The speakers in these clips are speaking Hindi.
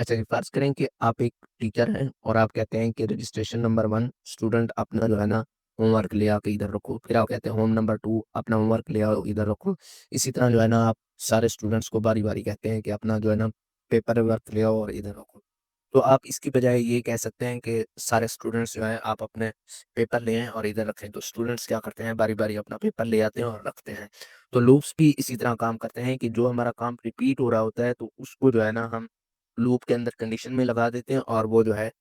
अच्छा जी, फ़र्ज़ करें कि आप एक टीचर हैं और आप कहते हैं कि रजिस्ट्रेशन नंबर 1 स्टूडेंट अपना जो है ना होमवर्क ले आके इधर रखो। फिर आप कहते हैं होम नंबर 2 अपना होमवर्क ले आओ इधर रखो। इसी तरह जो है ना आप सारे स्टूडेंट्स को बारी-बारी कहते हैं कि अपना जो है ना पेपर वर्क ले आओ और इधर रखो। तो आप इसकी बजाय ये कह सकते हैं कि सारे स्टूडेंट्स जो हैं आप अपने पेपर ले आएँ और इधर रखें। तो स्टूडेंट्स क्या करते हैं बारी-बारी अपना पेपर ले आते हैं और रखते हैं। तो लूप्स भी इसी तरह काम करते हैं कि जो हमारा काम रिपीट हो रहा होता है तो उसको जो है ना हम लूप के अंदर कंडीशन में लगा देते हैं और वो जो है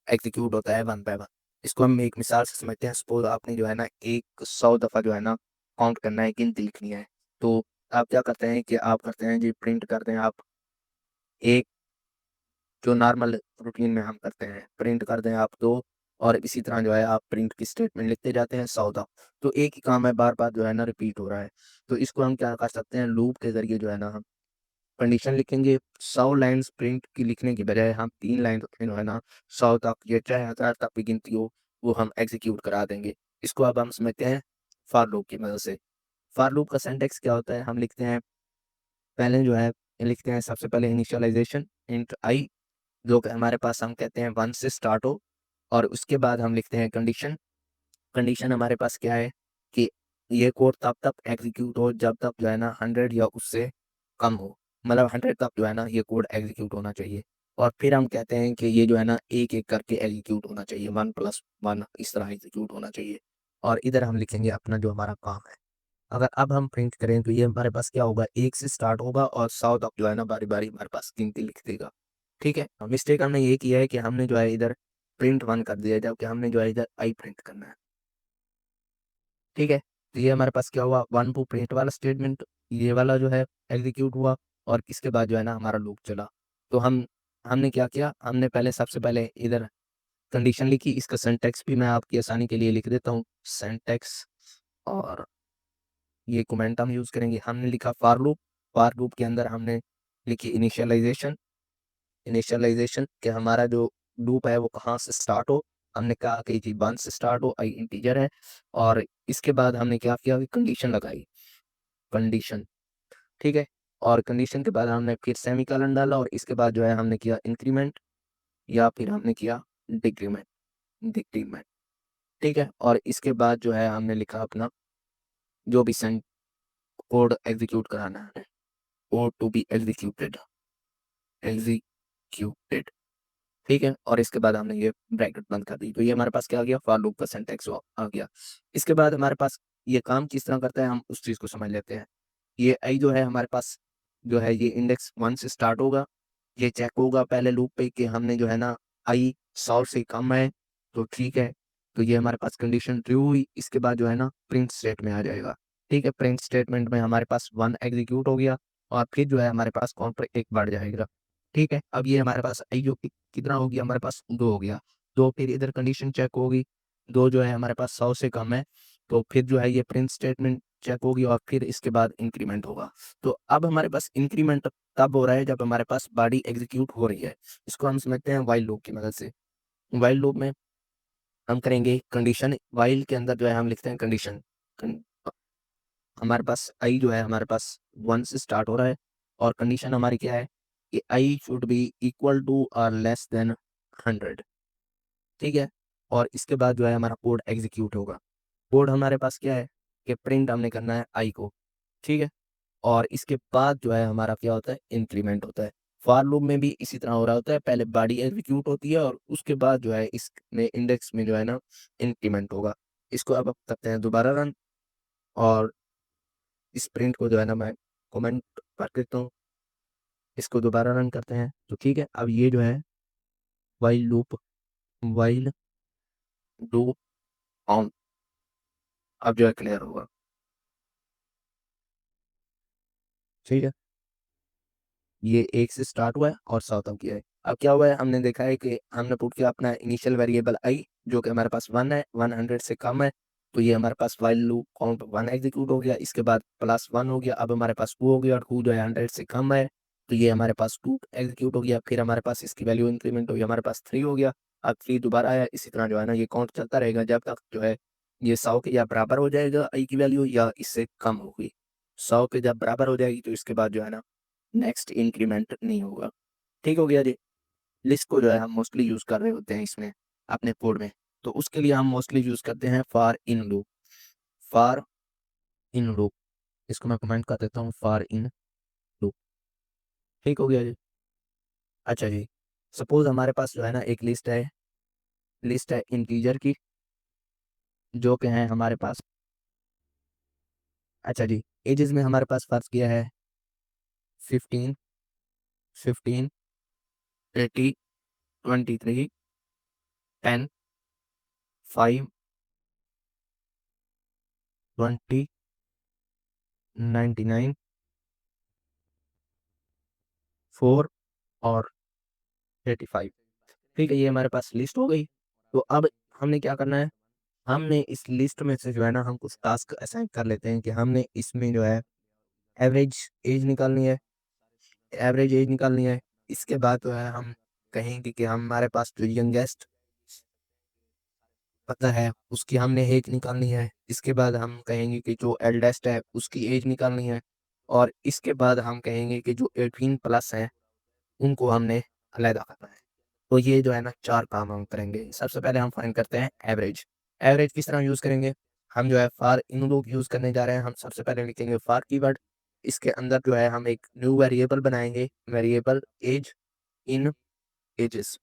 एग्ज़ीक्यूट होता है वन बाय वन। इसको हम एक मिसाल से समझते हैं, सपोज़ आपने जो है ना एक 100 दफ़ा जो है ना काउंट करना है, गिनती लिखनी है। तो आप क्या करते हैं कि आप करते हैं जी प्रिंट करते हैं आप एक जो नॉर्मल रूटीन में हम करते हैं, प्रिंट कर दें आप 2 और इसी तरह जो है आप प्रिंट की स्टेटमेंट लिखते जाते हैं 100 दफ़ा। तो एक ही काम है बार-बार जो है ना रिपीट हो रहा है। तो इसको हम क्या कर सकते हैं लूप के ज़रिए जो है ना हम कंडीशन लिखेंगे 100 लाइन्स प्रिंट की लिखने की बजाय हम 3 लाइन जो है ना 100 तक या चाहे 1000 तक भी गिनती हो, वो हम एग्ज़ीक्यूट करा देंगे। इसको अब हम समझते हैं फॉर लूप की मदद से। फॉर लूप का सिंटैक्स क्या होता है? हम लिखते हैं पहले जो है लिखते हैं सबसे पहले इनिशियलाइज़ेशन इंट आई जो कि हमारे पास हम कहते हैं 1 से स्टार्ट हो और उसके बाद हम लिखते हैं कंडीशन। कंडीशन हमारे पास क्या है कि ये कोड तब तक एग्ज़ीक्यूट हो जब तक जो है ना 100 या उससे कम हो। मतलब 100 तक जो है ना ये कोड एग्ज़ीक्यूट होना चाहिए। और फिर हम कहते हैं कि ये जो है ना एक-एक करके एग्ज़ीक्यूट होना चाहिए 1 + 1 इस तरह एग्ज़ीक्यूट होना चाहिए। और इधर हम लिखेंगे अपना जो हमारा काम है। अगर अब हम प्रिंट करें तो ये हमारे पास क्या होगा 1 से स्टार्ट होगा और 100 तक जो है ना बारी-बारी हमारे पास गिनती लिख देगा। ठीक है? मिस्टेक हमने ये किया है कि हमने जो है इधर प्रिंट 1 कर दिया है जबकि हमने जो है इधर आई प्रिंट करना है। ठीक है? तो ये हमारे पास क्या हुआ 1 टू प्रिंट वाला स्टेटमेंट ये वाला जो है एग्ज़ीक्यूट हुआ और इसके बाद जो है ना हमारा लूप चला। तो हमने क्या किया, हमने पहले सबसे पहले इधर कंडीशन लिखी, इसका सिंटैक्स भी मैं आपकी आसानी के लिए लिख देता हूँ। सिंटैक्स और ये कमेंट हम यूज़ करेंगे। हमने लिखा फॉर लूप के अंदर हमने लिखी इनिशियलाइज़ेशन इनिशियलाइज़ेशन कि हमारा जो लूप है वो कहाँ से स्टार्ट हो। हमने कहा कि जी 1 से स्टार्ट हो, आई इंटीजर है और इसके बाद हमने क्या किया कि कंडीशन लगाई, कंडीशन, ठीक है? और कंडीशन के बाद हमने फिर सेमीकोलन डाला और इसके बाद जो है हमने किया इंक्रीमेंट या फिर हमने किया डिक्रीमेंट डिक्रीमेंट, ठीक है? और इसके बाद जो है हमने लिखा अपना जो भी कोड एग्ज़ीक्यूट कराना है, कोड टू बी एग्ज़ीक्यूटेड। ठीक है? और इसके बाद हमने ये ब्रैकेट बंद कर दी। तो ये हमारे पास क्या आ गया फॉर लूप का सिंटैक्स आ गया। इसके बाद हमारे पास ये काम किस तरह करता है हम उस चीज़ को समझ लेते हैं। ये आई जो है हमारे पास जो है ये इंडेक्स 1 से स्टार्ट होगा। ये चेक होगा पहले लूप पे कि हमने जो है ना आई 100 से कम है, तो ठीक है। तो ये हमारे पास कंडीशन ट्रू हुई। इसके बाद जो है ना प्रिंट स्टेट में आ जाएगा। ठीक है? प्रिंट स्टेटमेंट में हमारे पास 1 एग्ज़ीक्यूट हो गया और फिर जो है हमारे पास काउंटर 1 बढ़ जाएगा। ठीक है? अब ये हमारे पास आई जो कि कितना हो गया हमारे पास 2 हो गया। 2 फिर इधर कंडीशन चेक होगी, 2 जो है हमारे पास 100 से कम है, तो फिर जो है ये प्रिंट स्टेटमेंट चेक होगी और फिर इसके बाद इंक्रीमेंट होगा। तो अब हमारे पास इंक्रीमेंट तब हो रहा है जब हमारे पास बॉडी एग्ज़ीक्यूट हो रही है। इसको हम समझते हैं व्हाइल लूप की मदद से। व्हाइल लूप में हम करेंगे कंडीशन व्हाइल के अंदर जो है हम लिखते हैं कंडीशन कन हमारे पास आई जो है हमारे पास 1 से स्टार्ट हो रहा है और कंडीशन हमारी क्या है कि I should be equal to और लेस देन 100, ठीक है? और इसके बाद जो है हमारा कोड एग्ज़ीक्यूट होगा। कोड हमारे पास क्या है कि प्रिंट हमने करना है आई को, ठीक है? और इसके बाद जो है हमारा क्या होता है इंक्रीमेंट होता है। फॉर लूप में भी इसी तरह हो रहा होता है, पहले बॉडी एग्ज़ीक्यूट होती है और उसके बाद जो है इसमें इंडेक्स में जो है ना इंक्रीमेंट होगा। इसको अब करते हैं दोबारा रन और इस प्रिंट को जो है ना मैं कमेंट कर देता हूँ। इसको दोबारा रन करते हैं, तो ठीक है, अब ये जो है व्हाइल लूप ऑन अब जो है क्लियर होगा, ठीक है? ये 1 से स्टार्ट हुआ है और 100 तक गया है। अब क्या हुआ है हमने देखा है कि हमने पुट किया अपना इनिशियल वेरिएबल आई जो कि हमारे पास 1 है, 100 से कम है, तो ये हमारे पास व्हाइल लूप काउंट 1 एग्ज़ीक्यूट हो गया, इसके बाद प्लस 1 हो गया, अब हमारे पास 2 हो गया और 2 जो है 100 से कम है, तो ये हमारे पास 2 एग्ज़ीक्यूट हो गया, फिर हमारे पास इसकी वैल्यू इंक्रीमेंट हुई, हमारे पास 3 हो गया, अब 3 दोबारा आया, इसी तरह जो है ना ये काउंट चलता रहेगा जब तक जो है ये 100 के या बराबर हो जाएगा आई की वैल्यू या इससे कम होगी। 100 के जब बराबर हो जाएगी तो इसके बाद जो है ना नेक्स्ट इंक्रीमेंट नहीं होगा। ठीक हो गया जी? लिस्ट को जो है हम मोस्टली यूज़ कर रहे होते हैं इसमें अपने कोड में। तो उसके लिए हम मोस्टली यूज़ करते हैं for in loop. For in loop, इसको मैं कमेंट कर देता हूँ, फॉर इन लूप। ठीक हो गया जी। अच्छा जी, सपोज़ हमारे पास जो है ना एक लिस्ट है इंटीजर की, जो कि हैं हमारे पास। अच्छा जी, एजेस में हमारे पास फ़र्ज़ किया है 15, 15, 80, 23, 10, 5, 20, 99, 4 और 85। ठीक है, ये हमारे पास लिस्ट हो गई। तो अब हमने क्या करना है, हमने इस लिस्ट में से जो है ना हम कुछ टास्क असाइन कर लेते हैं कि हमने इसमें जो है एवरेज एज निकालनी है, एवरेज एज निकालनी है। इसके बाद जो है हम कहेंगे कि हमारे पास जो यंगेस्ट पता है उसकी हमने एज निकालनी है। इसके बाद हम कहेंगे कि जो एल्डेस्ट है उसकी एज निकालनी है। और इसके बाद हम कहेंगे कि जो 18 प्लस हैं उनको हमने अलहदा करना है। तो ये जो है ना 4 काम हम करेंगे। सबसे पहले हम फाइंड करते हैं एवरेज। एवरेज किस तरह यूज़ करेंगे, हम जो है फॉर इन लूप यूज़ करने जा रहे हैं। हम सबसे पहले लिखेंगे फॉर कीवर्ड, इसके अंदर जो है हम एक न्यू वेरिएबल बनाएँगे, वेरिएबल एज इन एजेस,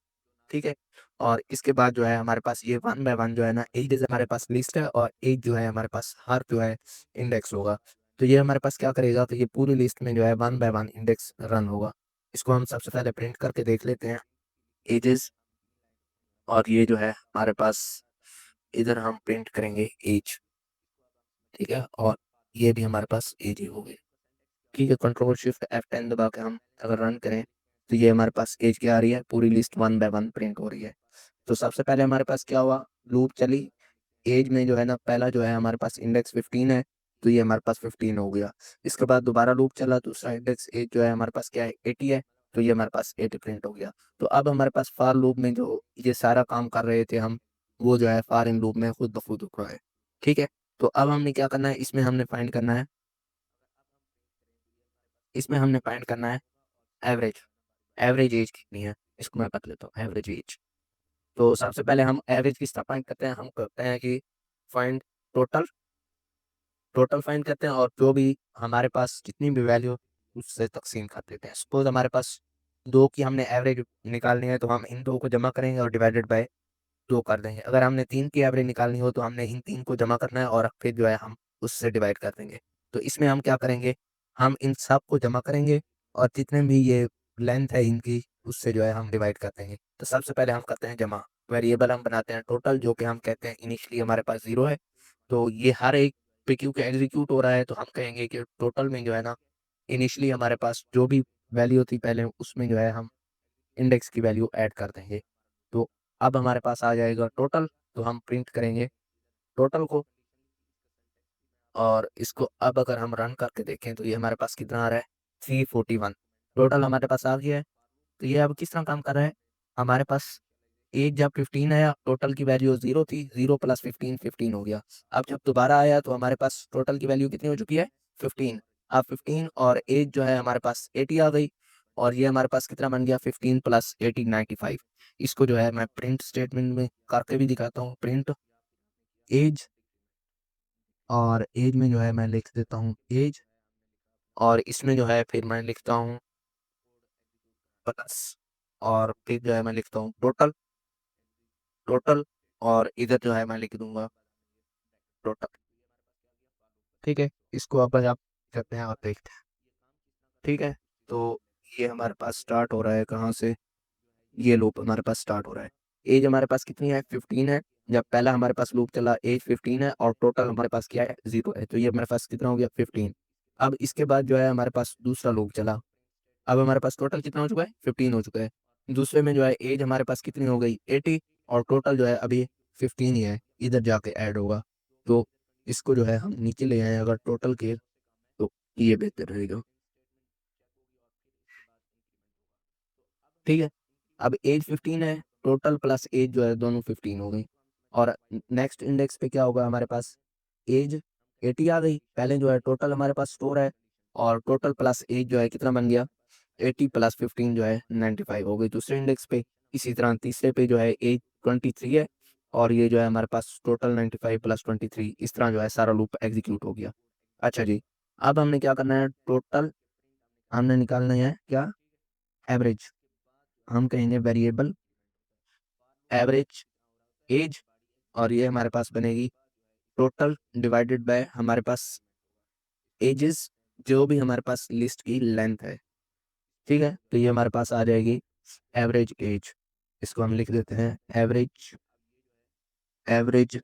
ठीक है? और इसके बाद जो है हमारे पास ये वन बाय वन जो है ना एजेस हमारे पास लिस्ट है और एज जो है हमारे पास हर जो है इंडेक्स होगा। तो ये हमारे पास क्या करेगा, तो ये पूरी लिस्ट में जो है one by one index run होगा। इसको हम सबसे पहले प्रिंट करके देख लेते हैं, एजेस। और ये जो है हमारे पास इधर हम प्रिंट करेंगे एज, ठीक है? और ये भी हमारे पास एज ही हो गई। ठीक है, कंट्रोल शिफ्ट F10 दबा के हम अगर रन करें तो ये हमारे पास एज क्या आ रही है, पूरी list one by one print हो रही है। तो सबसे पहले हमारे पास क्या हुआ, लूप चली, एज में जो है ना पहला जो है हमारे पास इंडेक्स 15 है, तो ये हमारे पास 15 हो गया। इसके बाद दोबारा लूप चला, दूसरा इंडेक्स एज जो है हमारे पास क्या है 80 है, तो ये हमारे पास 80 प्रिंट हो गया। तो अब हमारे पास फॉर लूप में जो ये सारा काम कर रहे थे हम, वो जो है फॉर इन लूप में खुद ब खुद रुक रहा है। ठीक है, तो अब हमने क्या करना है, इसमें हमने फाइंड करना है, इसमें हमने फाइंड करना है एवरेज। एवरेज एज कितनी है, इसको मैं बता लेता हूँ एवरेज एज। तो सबसे पहले हम एवरेज किस तरह फाइंड करते हैं, हम करते हैं कि फाइंड टोटल, टोटल फाइंड करते हैं और जो भी हमारे पास जितनी भी वैल्यू उससे तकसीम कर देते हैं। सपोज हमारे पास 2 की हमने एवरेज निकालनी है, तो हम इन 2 को जमा करेंगे और डिवाइडेड बाय 2 कर देंगे। अगर हमने 3 की एवरेज निकालनी हो तो हमने इन 3 को जमा करना है और फिर जो है हम उससे डिवाइड कर देंगे। तो इसमें हम क्या करेंगे, हम इन सब को जमा करेंगे और जितने भी ये लेंथ है इनकी उससे जो है हम डिवाइड कर देंगे। तो सबसे पहले हम करते हैं जमा, वेरिएबल हम बनाते हैं टोटल, जो कि हम कहते हैं इनिशियली हमारे पास 0 है। तो ये हर एक पे क्योंकि एग्जीक्यूट हो रहा है, तो हम कहेंगे कि टोटल में जो है ना इनिशियली हमारे पास जो भी वैल्यू थी पहले उसमें जो है हम इंडेक्स की वैल्यू ऐड कर देंगे। तो अब हमारे पास आ जाएगा टोटल, तो हम प्रिंट करेंगे टोटल को। और इसको अब अगर हम रन करके देखें तो ये हमारे पास कितना आ रहा है, 341 टोटल हमारे पास आ गया है। तो ये अब किस तरह काम कर रहा है, हमारे पास एज जब 15 आया, टोटल की वैल्यू 0 थी, 0 प्लस 15 15 हो गया। अब जब दोबारा आया तो हमारे पास टोटल की वैल्यू कितनी हो चुकी है, 15। अब 15 और एज जो है हमारे पास 80 आ गई। और ये हमारे पास कितना बन गया, 15 प्लस 18 95। इसको जो है मैं प्रिंट स्टेटमेंट में करके भी दिखाता हूँ, प्रिंट एज। और एज में जो है मैं लिख देता हूँ एज, और इसमें जो है फिर मैं लिखता हूँ प्लस, और फिर जो है मैं लिखता हूँ टोटल, टोटल। और इधर जो है मैं लिख दूंगा टोटल। ठीक है, इसको अब आप करते हैं और देखते हैं। ठीक है, तो ये हमारे पास स्टार्ट हो रहा है कहाँ से, ये लूप हमारे पास स्टार्ट हो रहा है। एज हमारे पास कितनी है, 15 है। जब पहला हमारे पास लूप चला एज 15 है और टोटल हमारे पास क्या है, 0 है। तो ये हमारे पास कितना हो गया, 15। अब इसके बाद जो है हमारे पास दूसरा लूप चला, अब हमारे पास टोटल कितना हो चुका है, 15 हो चुका है। दूसरे में जो है एज हमारे पास कितनी हो गई, 80। और टोटल जो है अभी 15 ही है, इधर जाके ऐड होगा। तो इसको जो है हम नीचे ले आए अगर टोटल के, तो ये बेहतर रहेगा। ठीक है, अब एज 15 है, टोटल प्लस एज जो है दोनों 15 हो गई। और नेक्स्ट इंडेक्स पे क्या होगा हमारे पास, एज 80 आ गई। पहले जो है टोटल हमारे पास स्टोर है और टोटल प्लस एज जो है कितना बन गया, 80 प्लस 15 जो है 95 हो गई दूसरे इंडेक्स पे। इसी तरह तीसरे पे जो है एज 23 है और ये जो है हमारे पास टोटल 95 प्लस 23, इस तरह जो है सारा लूप एग्जीक्यूट हो गया। अच्छा जी, अब हमने क्या करना है, टोटल हमने निकालना है क्या, एवरेज। हम कहेंगे वेरिएबल एवरेज एज, और ये हमारे पास बनेगी टोटल डिवाइडेड बाय हमारे पास एजेस, जो भी हमारे पास लिस्ट की लेंथ है। ठीक है, तो ये हमारे पास आ जाएगी एवरेज एज। इसको हम लिख देते हैं एवरेज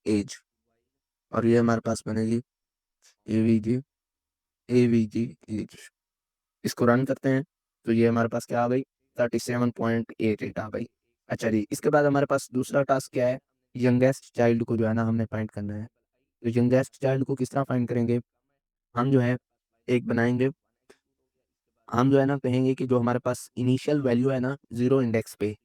एज, और ये हमारे पास बनेगी एवीजी एवीजी एज। इसको रन करते हैं तो ये हमारे पास क्या आ गई, 37.88 आ गई। अच्छा जी, इसके बाद हमारे पास दूसरा टास्क क्या है, यंगेस्ट चाइल्ड को जो है ना हमने फाइंड करना है। तो यंगेस्ट चाइल्ड को किस तरह फाइंड करेंगे, हम जो है एक बनाएंगे, हम जो है ना कहेंगे कि जो हमारे पास इनिशियल वैल्यू है ना जीरो इंडेक्स पे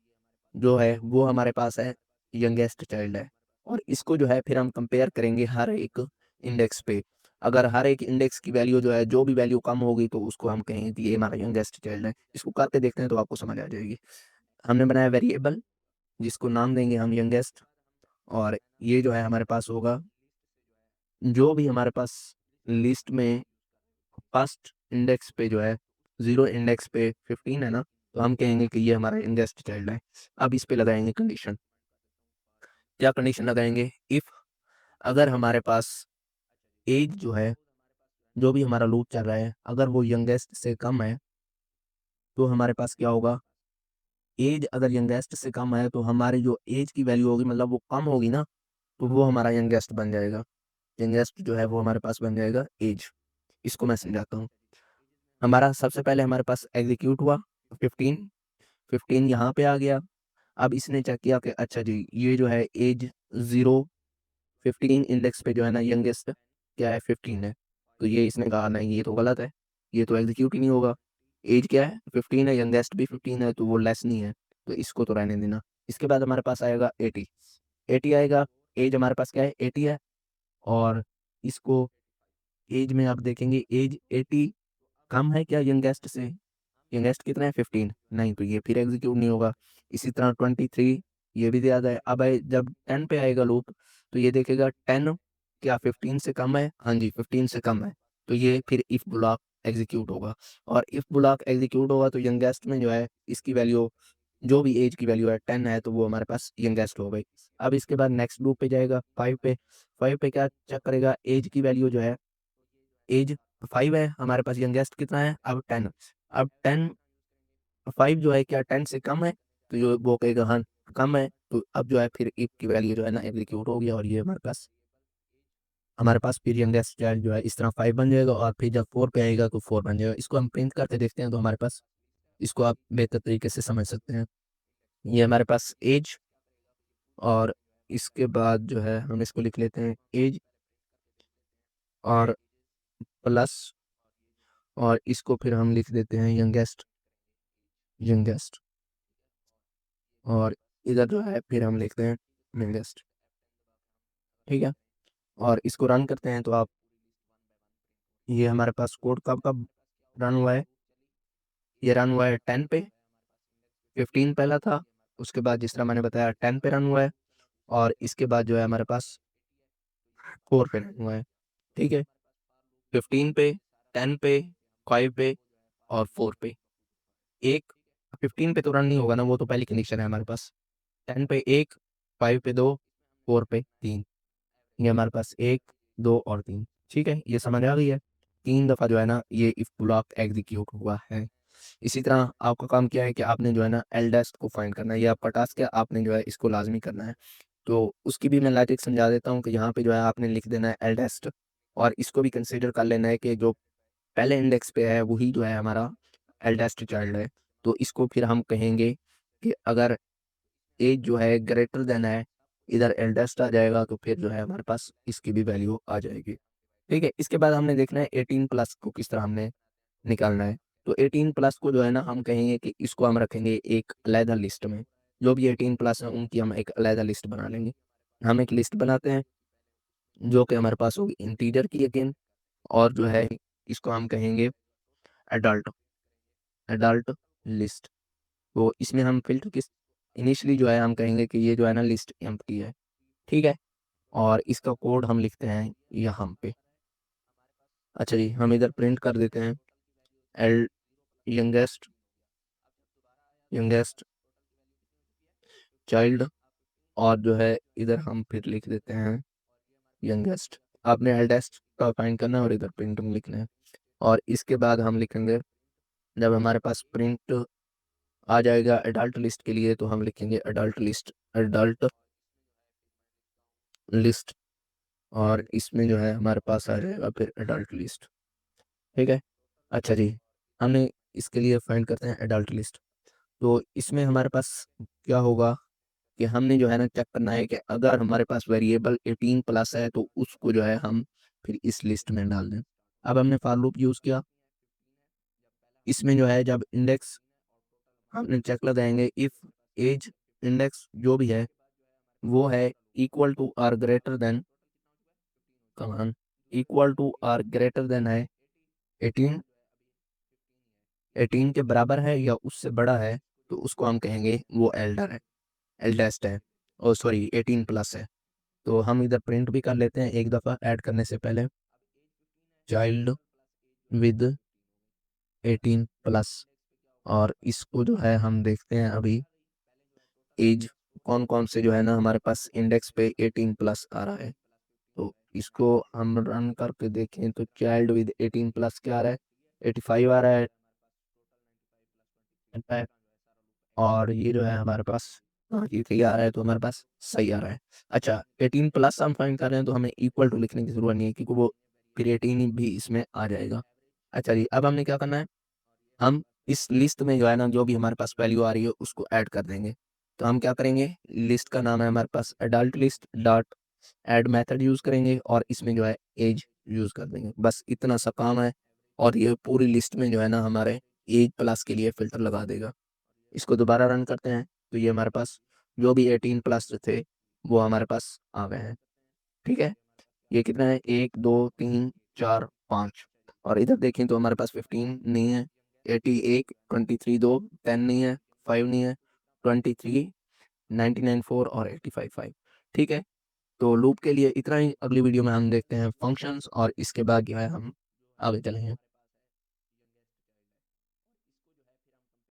जो है वो हमारे पास है यंगेस्ट चाइल्ड है, और इसको जो है फिर हम कंपेयर करेंगे हर एक इंडेक्स पे। अगर हर एक इंडेक्स की वैल्यू जो है जो भी वैल्यू कम होगी तो उसको हम कहेंगे कि ये हमारा यंगेस्ट चाइल्ड है। इसको करके देखते हैं तो आपको समझ आ जाएगी। हमने बनाया वेरिएबल जिसको नाम देंगे हम यंगेस्ट, और ये जो है हमारे पास होगा जो भी हमारे पास लिस्ट में फर्स्ट इंडेक्स पे जो है जीरो इंडेक्स पे 15 है ना, तो हम कहेंगे कि ये हमारा यंगेस्ट चाइल्ड है। अब इस पे लगाएंगे कंडीशन। क्या कंडीशन लगाएंगे, इफ अगर हमारे पास एज जो है जो भी हमारा लूप चल रहा है अगर वो यंगेस्ट से कम है तो हमारे पास क्या होगा, एज अगर यंगेस्ट से कम है तो हमारी जो एज की वैल्यू होगी मतलब वो कम होगी ना, तो वो हमारा यंगेस्ट बन जाएगा। यंगेस्ट जो है वो हमारे पास बन जाएगा एज। इसको मैं समझाता हूँ। हमारा सबसे पहले हमारे पास एग्जीक्यूट हुआ 15, 15 यहाँ पे आ गया। अब इसने चेक किया कि अच्छा जी ये जो है एज जीरो 15 इंडेक्स पे जो है ना यंगेस्ट क्या है 15 है, तो ये इसने कहा नहीं ये तो गलत है, ये तो एग्जीक्यूट ही नहीं होगा। एज क्या है 15 है, यंगेस्ट भी 15 है, तो वो लेस नहीं है, तो इसको तो रहने देना। इसके बाद हमारे पास आएगा 80, 80 आएगा। एज हमारे पास क्या है 80 है, और इसको एज में आप देखेंगे एज 80 कम है क्या यंगेस्ट से, यंगेस्ट कितना है 15, नहीं तो ये फिर एग्जीक्यूट नहीं होगा। इसी तरह 23 ये भी दिया है। अब जब 10 पे आएगा लूप तो ये देखेगा 10 क्या 15 से कम है, हाँ जी 15 से कम है, तो ये फिर इफ ब्लॉक एग्जीक्यूट होगा। और इफ ब्लॉक एग्जीक्यूट होगा तो यंगेस्ट में जो है इसकी वैल्यू जो भी एज की वैल्यू है 10 है, तो वो हमारे पास यंगेस्ट हो गई। अब इसके बाद नेक्स्ट लूप पे जाएगा 5 पे, 5 पे क्या चेक करेगा, एज की वैल्यू जो है एज 5 है हमारे पास, यंगेस्ट कितना है अब 10। अब 10 5 जो है क्या 10 से कम है, तो जो वो कहेगा हाँ कम है, तो अब जो है फिर इफ की वैल्यू जो है ना एग्जीक्यूट हो गया, और ये हमारे पास फिर यंगेस्ट चाइल्ड जो है इस तरह 5 बन जाएगा, और फिर जब 4 पे आएगा तो 4 बन जाएगा। इसको हम प्रिंट करके देखते हैं तो हमारे पास इसको आप बेहतर तरीके से समझ सकते हैं। ये हमारे पास एज, और इसके बाद जो है हम इसको लिख लेते हैं एज और प्लस, और इसको फिर हम लिख देते हैं यंगेस्ट, और इधर जो है फिर हम लिखते हैं यंगेस्ट। ठीक है, और इसको रन करते हैं तो आप ये हमारे पास कोड कब कब रन हुआ है, ये रन हुआ है 10 पे, 15 पहला था, उसके बाद जिस तरह मैंने बताया 10 पे रन हुआ है, और इसके बाद जो है हमारे पास 4 पे रन हुआ है। ठीक है, 15 पे, 10 पे, 5 पे और 4 पे। एक 15 पे तो रन नहीं होगा ना, वो तो पहली कंडीशन है हमारे पास। 10 पे एक, 5 पे दो, 4 पे तीन, ये हमारे पास एक, दो और तीन। ठीक है, ये समझ आ गई है। 3 दफ़ा जो है ना ये इफ ब्लॉक एग्जीक्यूट हुआ है। इसी तरह आपका काम क्या है कि आपने जो है ना एलडेस्ट को फाइंड करना है, ये आपका टास्क है, आपने जो है इसको लाजमी करना है। तो उसकी भी मैं लॉजिक समझा देता हूँ कि यहाँ पे जो है आपने लिख देना है एलडेस्ट, और इसको भी कंसीडर कर लेना है कि जो पहले इंडेक्स पे है वही जो है हमारा एलडेस्ट चाइल्ड है। तो इसको फिर हम कहेंगे कि अगर एज जो है ग्रेटर देन है, इधर एल्डेस्ट आ जाएगा, तो फिर जो है हमारे पास इसकी भी वैल्यू आ जाएगी। ठीक है, इसके बाद हमने देखना है 18 प्लस को किस तरह हमने निकालना है। तो 18 प्लस को जो है ना हम कहेंगे कि इसको हम रखेंगे एक अलहदा लिस्ट में, जो भी 18 प्लस है उनकी हम एक अलहदा लिस्ट बना लेंगे। हम एक लिस्ट बनाते हैं जो कि हमारे पास होगी इंटीजर की अगेन, और जो है इसको हम कहेंगे एडल्ट। Adult list. तो इसमें हम फिल्टर किस इनिशियली जो है हम कहेंगे कि ये जो है ना लिस्ट एम्प्टी है, ठीक है, और इसका कोड हम लिखते हैं यहाँ पे। अच्छा जी, हम इधर प्रिंट कर देते हैं एल यंगेस्ट यंगेस्ट चाइल्ड, और जो है इधर हम फिर लिख देते हैं यंगेस्ट। आपने एल्डेस्ट का फाइंड करना है और इधर प्रिंट लिखना है। और इसके बाद हम लिखेंगे, जब हमारे पास प्रिंट आ जाएगा एडल्ट लिस्ट के लिए, तो हम लिखेंगे एडल्ट लिस्ट, और इसमें जो है हमारे पास आ जाएगा फिर एडल्ट लिस्ट, ठीक है। अच्छा जी, हमने इसके लिए फाइंड करते हैं एडल्ट लिस्ट। तो इसमें हमारे पास क्या होगा कि हमने जो है ना चेक करना है कि अगर हमारे पास वेरिएबल 18+ है तो उसको जो है हम फिर इस लिस्ट में डाल दें। अब हमने फॉर लूप यूज़ किया, इसमें जो है जब इंडेक्स हमने चेक लगाएंगे इफ एज इंडेक्स जो भी है वो है equal to or greater than, कमान equal to or greater than है 18 18 के बराबर है या उससे बड़ा है, तो उसको हम कहेंगे वो एल्डर है, एल्डेस्ट है, ओ सॉरी 18+ है। तो हम इधर प्रिंट भी कर लेते हैं एक दफ़ा ऐड करने से पहले, चाइल्ड विद 18+, और इसको जो है हम देखते हैं अभी एज कौन कौन से जो है ना हमारे पास इंडेक्स पे 18+ आ रहा है। तो इसको हम रन करके देखें तो चाइल्ड विद 18+ क्या आ रहा है, 85 आ रहा है, और ये जो है हमारे पास, हाँ ये सही आ रहा है, तो हमारे पास सही आ रहा है। अच्छा, 18+ हम फाइंड कर रहे हैं तो हमें इक्वल टू लिखने की जरूरत नहीं है क्योंकि वो फिर 18 भी इसमें आ जाएगा। अच्छा जी, अब हमने क्या करना है, हम इस लिस्ट में जो है ना जो भी हमारे पास वैल्यू आ रही है उसको ऐड कर देंगे। तो हम क्या करेंगे, लिस्ट का नाम है हमारे पास adult list dot add method use करेंगे और इसमें जो है एज यूज़ कर देंगे, बस इतना सा काम है। और ये पूरी लिस्ट में जो है ना हमारे एज प्लस के लिए फ़िल्टर लगा देगा। इसको दोबारा रन करते हैं तो ये हमारे पास जो भी 18+ थे वो हमारे पास आ गए हैं, ठीक है। ये कितना है, 1 2 3 4 5, और इधर देखें तो हमारे पास 15 नहीं है, 88 23 दो 10 नहीं है, 5 नहीं है, 23 99 4 और 85 5, ठीक है। तो लूप के लिए इतना ही, अगली वीडियो में हम देखते हैं फंक्शंस और इसके बाद जो है हम आगे चलेंगे।